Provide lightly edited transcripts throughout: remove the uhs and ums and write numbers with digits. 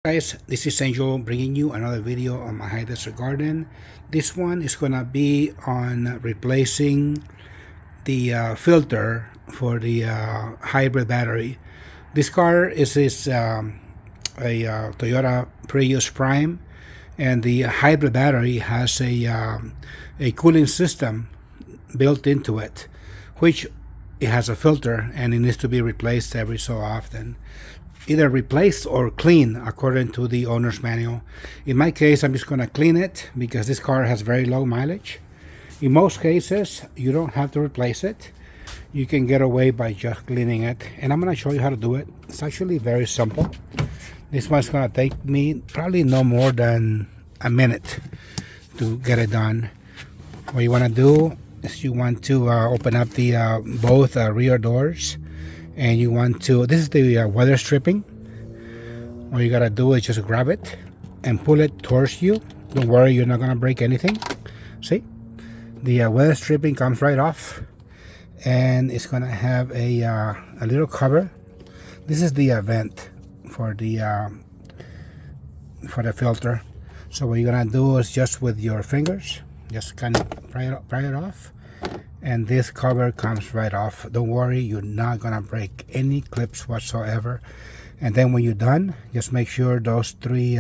Guys, this is Angel bringing you another video on my high desert garden. This one is gonna be on replacing the filter for the hybrid battery. This car is a Toyota Prius Prime, and the hybrid battery has a cooling system built into it, which it has a filter and it needs to be replaced every so often. Either replace or clean according to the owner's manual. In my case, I'm just going to clean it because this car has very low mileage. In most cases, you don't have to replace it. You can get away by just cleaning it, and I'm going to show you how to do it. It's actually very simple. This one's going to take me probably no more than a minute to get it done. What you want to do is you want to open up the both rear doors. And you want to, this is the weather stripping. All you gotta do is just grab it and pull it towards you. Don't worry, you're not gonna break anything. See, the weather stripping comes right off, and it's gonna have a little cover. This is the vent for the filter. So what you're gonna do is just with your fingers, just kind of pry it off. And this cover comes right off. Don't worry, you're not gonna break any clips whatsoever. And then when you're done, just make sure those three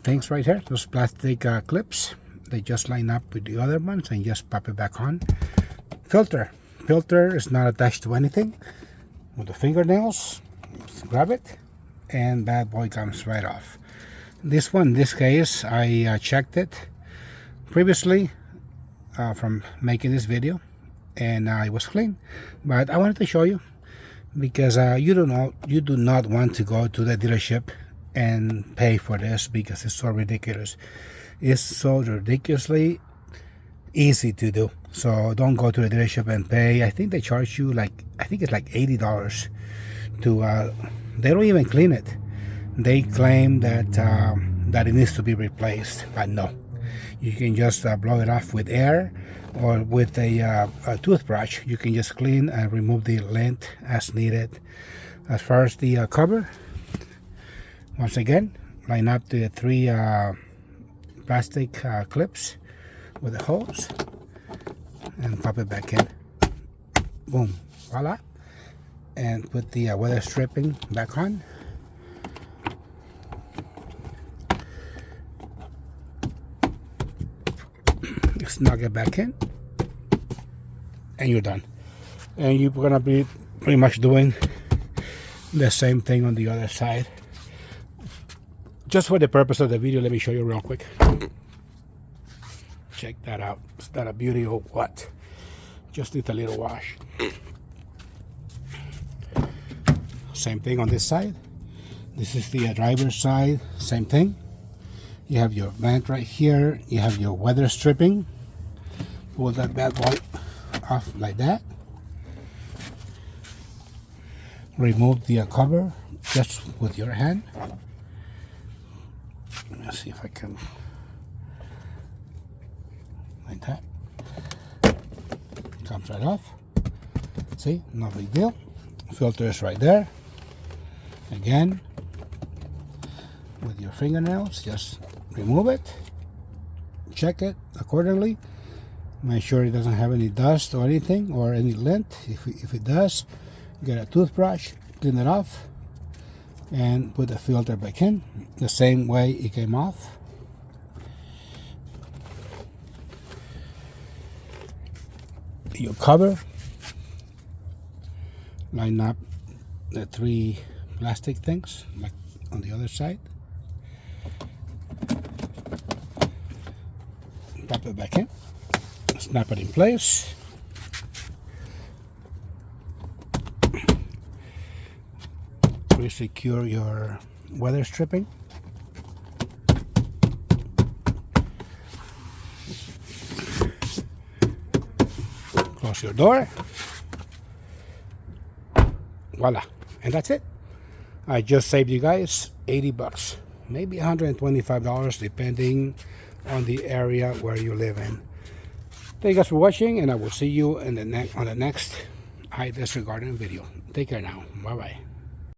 things right here, those plastic clips, they just line up with the other ones, and just pop it back on. Filter is not attached to anything. With the fingernails, just grab it, and that boy comes right off. This one, in this case, I checked it previously from making this video, and it was clean, but I wanted to show you because you do not want to go to the dealership and pay for this because it's so ridiculous. It's so ridiculously easy to do. So don't go to the dealership and pay. I think they charge you I think it's like $80 to they don't even clean it. They claim that that it needs to be replaced, but no. You can just blow it off with air, or with a toothbrush. You can just clean and remove the lint as needed. As far as the cover, once again, line up the three plastic clips with the hose and pop it back in. Boom, voila. And put the weather stripping back on. Snug it back in, and you're done. And you're gonna be pretty much doing the same thing on the other side. Just for the purpose of the video, let me show you real quick. Check that out. Is that a beauty or what? Just need a little wash. Same thing on this side. This is the driver's side. Same thing. You have your vent right here. You have your weather stripping. Pull that bad boy off like that. Remove the cover just with your hand. Let me see if I can, like that. Comes right off. See, no big deal. Filter is right there. Again, with your fingernails, just remove it. Check it accordingly. Make sure it doesn't have any dust or anything, or any lint. If it does, get a toothbrush, clean it off, and put the filter back in the same way it came off. Your cover, line up the three plastic things like on the other side. Pop it back in. Snap it in place. Re-secure your weather stripping. Close your door. Voila. And that's it. I just saved you guys $80, maybe $125, depending on the area where you live in. Thank you guys for watching, and I will see you in on the next high desert garden video. Take care now. Bye bye.